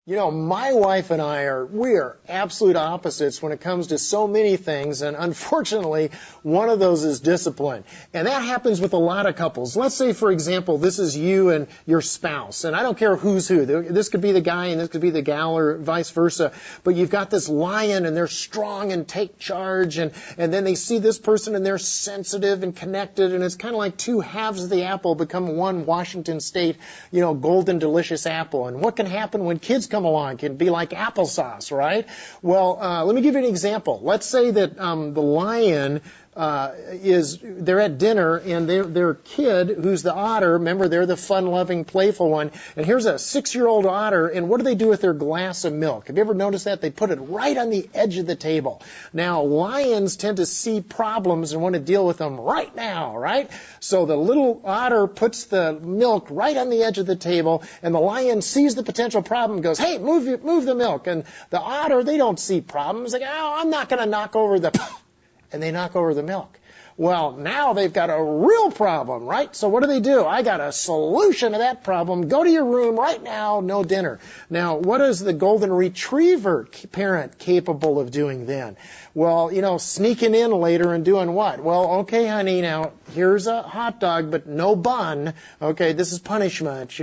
You know, my wife and we are absolute opposites when it comes to so many things, and unfortunately, one of those is discipline. And that happens with a lot of couples. Let's say, for example, this is you and your spouse, and I don't care who's who. This could be the guy and this could be the gal or vice versa, but you've got this lion and they're strong and take charge, and then they see this person and they're sensitive and connected, and it's kind of like two halves of the apple become one Washington State, golden delicious apple. And what can happen when kids come along? It can be like applesauce, right? Well, let me give you an example. Let's say that the lion they're at dinner, and their kid, who's the otter, remember, they're the fun-loving, playful one, and here's a 6-year-old otter, and what do they do with their glass of milk? Have you ever noticed that? They put it right on the edge of the table. Now, lions tend to see problems and want to deal with them right now, right? So the little otter puts the milk right on the edge of the table, and the lion sees the potential problem and goes, hey, move the milk. And the otter, they don't see problems. They go, oh, I'm not going to knock over the... and they knock over the milk. Well, now they've got a real problem, right? So what do? I got a solution to that problem. Go to your room right now, no dinner. Now, what is the golden retriever parent capable of doing then? Well, sneaking in later and doing what? Well, okay, honey, now here's a hot dog, but no bun. Okay, this is punishment,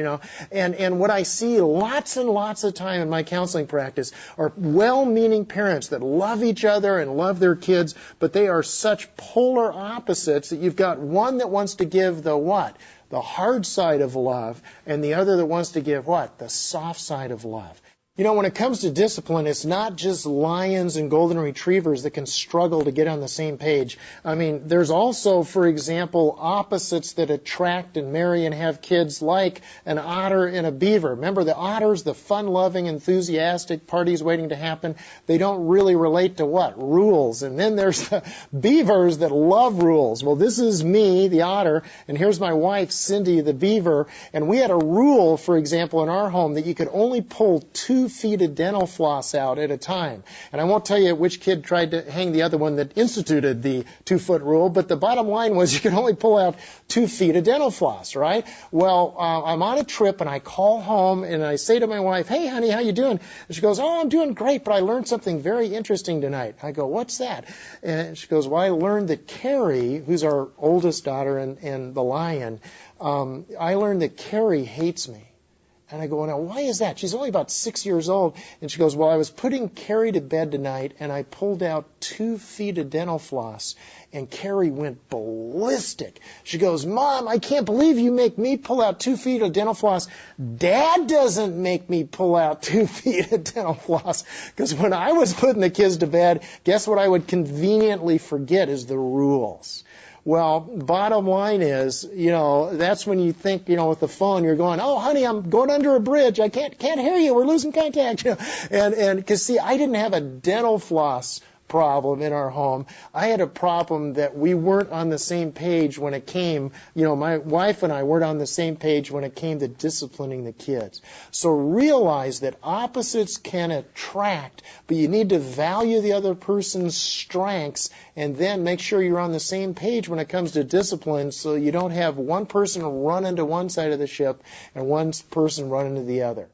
And what I see lots and lots of time in my counseling practice are well-meaning parents that love each other and love their kids, but they are such polar opposites that you've got one that wants to give the what? The hard side of love, and the other that wants to give what? The soft side of love. When it comes to discipline, it's not just lions and golden retrievers that can struggle to get on the same page. I mean, there's also, for example, opposites that attract and marry and have kids, like an otter and a beaver. Remember, the otters, the fun-loving, enthusiastic, parties waiting to happen, they don't really relate to what? Rules. And then there's the beavers that love rules. Well, this is me, the otter, and here's my wife, Cindy, the beaver, and we had a rule, for example, in our home that you could only pull 2 feet of dental floss out at a time. And I won't tell you which kid tried to hang the other one that instituted the 2-foot rule, but the bottom line was you could only pull out 2 feet of dental floss, right? Well, I'm on a trip, and I call home, and I say to my wife, hey, honey, how you doing? And she goes, oh, I'm doing great, but I learned something very interesting tonight. I go, what's that? And she goes, well, I learned that Carrie, who's our oldest daughter and the lion, I learned that Carrie hates me. And I go, now, why is that? She's only about 6 years old. And she goes, well, I was putting Carrie to bed tonight, and I pulled out 2 feet of dental floss, and Carrie went ballistic. She goes, Mom, I can't believe you make me pull out 2 feet of dental floss. Dad doesn't make me pull out 2 feet of dental floss. Because when I was putting the kids to bed, guess what I would conveniently forget is the rules. Well, bottom line is, that's when you think, with the phone, you're going, oh, honey, I'm going under a bridge. I can't hear you. We're losing contact. And because, see, I didn't have a dental floss problem in our home. I had a problem that we weren't on the same page when it came, my wife and I weren't on the same page when it came to disciplining the kids. So realize that opposites can attract, but you need to value the other person's strengths and then make sure you're on the same page when it comes to discipline, so you don't have one person run into one side of the ship and one person run into the other.